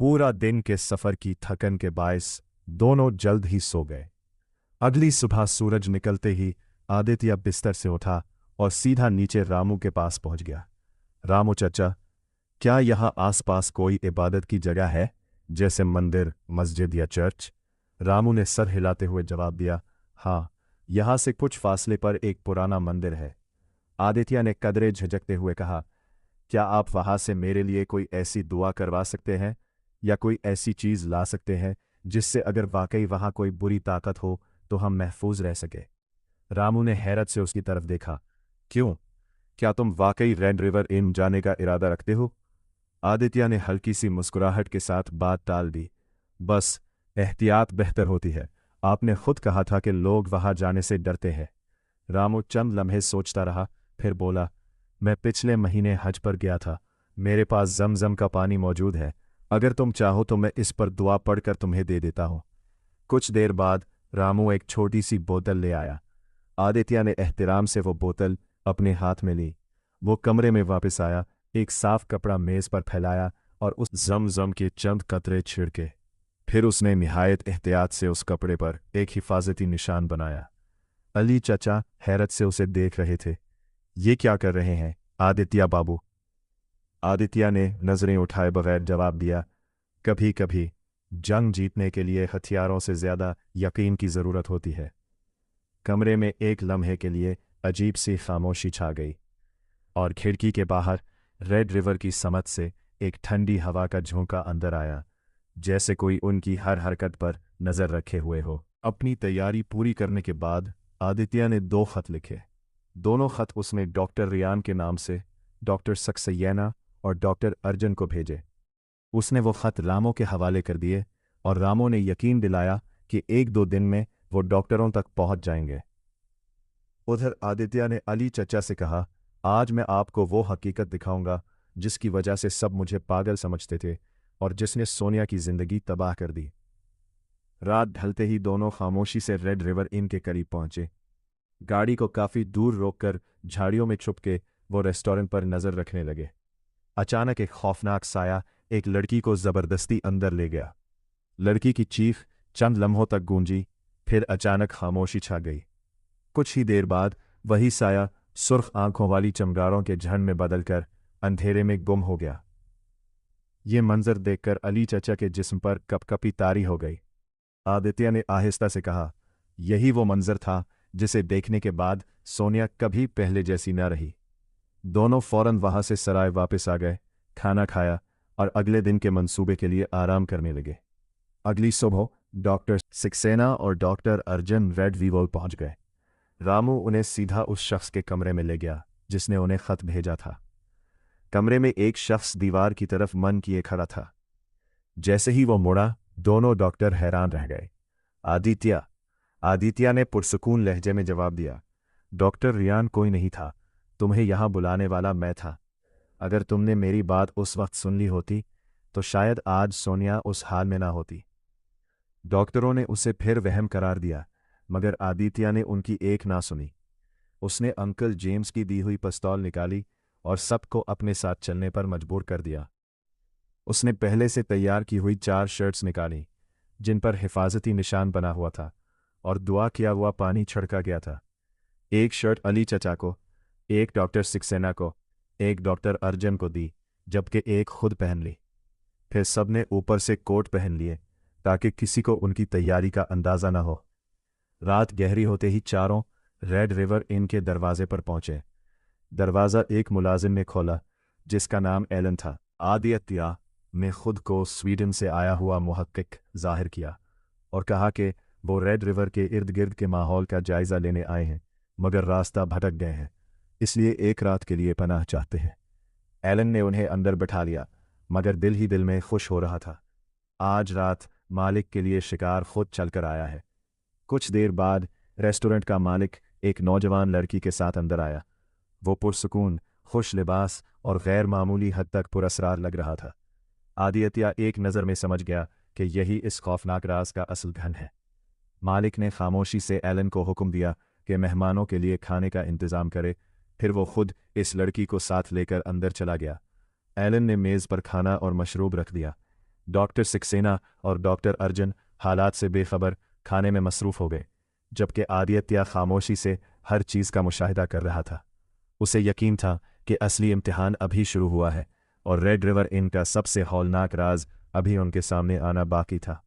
पूरा दिन के सफर की थकन के बायस दोनों जल्द ही सो गए। अगली सुबह सूरज निकलते ही आदित्य बिस्तर से उठा और सीधा नीचे रामू के पास पहुंच गया। रामू चचा, क्या यहाँ आसपास कोई इबादत की जगह है, जैसे मंदिर, मस्जिद या चर्च? रामू ने सर हिलाते हुए जवाब दिया, हाँ, यहाँ से कुछ फासले पर एक पुराना मंदिर है। आदित्य ने कदरे झिझकते हुए कहा, क्या आप वहां से मेरे लिए कोई ऐसी दुआ करवा सकते हैं या कोई ऐसी चीज ला सकते हैं जिससे अगर वाकई वहां कोई बुरी ताकत हो तो हम महफूज रह सके? रामू ने हैरत से उसकी तरफ देखा। क्यों, क्या तुम वाकई रेड रिवर इन जाने का इरादा रखते हो? आदित्य ने हल्की सी मुस्कुराहट के साथ बात टाल दी। बस एहतियात बेहतर होती है। आपने खुद कहा था कि लोग वहां जाने से डरते हैं। रामू चंद लम्हे सोचता रहा, फिर बोला, मैं पिछले महीने हज पर गया था। मेरे पास जमजम का पानी मौजूद है। अगर तुम चाहो तो मैं इस पर दुआ पढ़कर तुम्हें दे देता हूं। कुछ देर बाद रामू एक छोटी सी बोतल ले आया। आदित्य ने एहतिराम से वो बोतल अपने हाथ में ली। वो कमरे में वापस आया, एक साफ कपड़ा मेज पर फैलाया और उस जमजम के चंद कतरे छिड़के। फिर उसने निहायत एहतियात से उस कपड़े पर एक हिफाजती निशान बनाया। अली चचा हैरत से उसे देख रहे थे। ये क्या कर रहे हैं आदित्य बाबू? आदित्य ने नजरें उठाए बगैर जवाब दिया, कभी कभी जंग जीतने के लिए हथियारों से ज्यादा यकीन की जरूरत होती है। कमरे में एक लम्हे के लिए अजीब सी खामोशी छा गई और खिड़की के बाहर रेड रिवर की समत से एक ठंडी हवा का झोंका अंदर आया, जैसे कोई उनकी हर हरकत पर नजर रखे हुए हो। अपनी तैयारी पूरी करने के बाद आदित्य ने 2 खत लिखे। दोनों खत उसने डॉक्टर रियान के नाम से डॉक्टर सक्सेना और डॉक्टर अर्जन को भेजे। उसने वो खत रामो के हवाले कर दिए और रामो ने यकीन दिलाया कि 1-2 दिन में वो डॉक्टरों तक पहुंच जाएंगे। उधर आदित्य ने अली चचा से कहा, आज मैं आपको वो हकीकत दिखाऊंगा जिसकी वजह से सब मुझे पागल समझते थे और जिसने सोनिया की जिंदगी तबाह कर दी। रात ढलते ही दोनों खामोशी से रेड रिवर इन के करीब पहुंचे। गाड़ी को काफी दूर रोककर झाड़ियों में छुपके वो रेस्टोरेंट पर नजर रखने लगे। अचानक एक खौफनाक साया एक लड़की को जबरदस्ती अंदर ले गया। लड़की की चीख चंद लम्हों तक गूंजी, फिर अचानक खामोशी छा गई। कुछ ही देर बाद वही साया सुर्ख आंखों वाली चमगारों के झंड में बदलकर अंधेरे में गुम हो गया। ये मंजर देखकर अली चचा के जिस्म पर कपकपी तारी हो गई। आदित्य ने आहिस्ता से कहा, यही वो मंजर था जिसे देखने के बाद सोनिया कभी पहले जैसी न रही। दोनों फौरन वहां से सराय वापस आ गए, खाना खाया और अगले दिन के मंसूबे के लिए आराम करने लगे। अगली सुबह डॉक्टर सक्सेना और डॉक्टर अर्जन रेड वीवल पहुंच गए। रामू उन्हें सीधा उस शख्स के कमरे में ले गया जिसने उन्हें खत भेजा था। कमरे में एक शख्स दीवार की तरफ मन किए खड़ा था। जैसे ही वो मुड़ा, दोनों डॉक्टर हैरान रह गए। आदित्य, आदित्य ने पुरसुकून लहजे में जवाब दिया, डॉक्टर रियान कोई नहीं था, तुम्हें यहां बुलाने वाला मैं था। अगर तुमने मेरी बात उस वक्त सुन ली होती तो शायद आज सोनिया उस हाल में ना होती। डॉक्टरों ने उसे फिर वहम करार दिया, मगर आदित्य ने उनकी एक ना सुनी। उसने अंकल जेम्स की दी हुई पिस्तौल निकाली और सबको अपने साथ चलने पर मजबूर कर दिया। उसने पहले से तैयार की हुई 4 शर्ट्स निकाली जिन पर हिफाजती निशान बना हुआ था और दुआ किया हुआ पानी छिड़का गया था। एक शर्ट अली चचा को, एक डॉक्टर सक्सेना को, एक डॉक्टर अर्जन को दी, जबकि एक खुद पहन ली। फिर सबने ऊपर से कोट पहन लिए ताकि किसी को उनकी तैयारी का अंदाजा न हो। रात गहरी होते ही चारों रेड रिवर इन के दरवाजे पर पहुंचे। दरवाज़ा एक मुलाजिम ने खोला जिसका नाम एलन था। आदित्य ने खुद को स्वीडन से आया हुआ मुहक्किक जाहिर किया और कहा कि वो रेड रिवर के इर्द गिर्द के माहौल का जायजा लेने आए हैं, मगर रास्ता भटक गए हैं, इसलिए एक रात के लिए पनाह चाहते हैं। एलन ने उन्हें अंदर बैठा लिया, मगर दिल ही दिल में खुश हो रहा था। आज रात मालिक के लिए शिकार खुद चलकर आया है। कुछ देर बाद रेस्टोरेंट का मालिक एक नौजवान लड़की के साथ अंदर आया। वो पुरसुकून, खुश लिबास और गैर मामूली हद तक पुरअसरार लग रहा था। आदित्य एक नज़र में समझ गया कि यही इस खौफनाक राज का असल घन है। मालिक ने खामोशी से एलन को हुक्म दिया कि मेहमानों के लिए खाने का इंतज़ाम करे, फिर वो खुद इस लड़की को साथ लेकर अंदर चला गया। एलन ने मेज़ पर खाना और मशरूब रख दिया। डॉक्टर सक्सेना और डॉक्टर अर्जुन हालात से बेखबर खाने में मसरूफ़ हो गए, जबकि आदित्य खामोशी से हर चीज़ का मुशाहिदा कर रहा था। उसे यकीन था कि असली इम्तिहान अभी शुरू हुआ है और रेड रिवर इन का सबसे हौलनाक राज अभी उनके सामने आना बाकी था।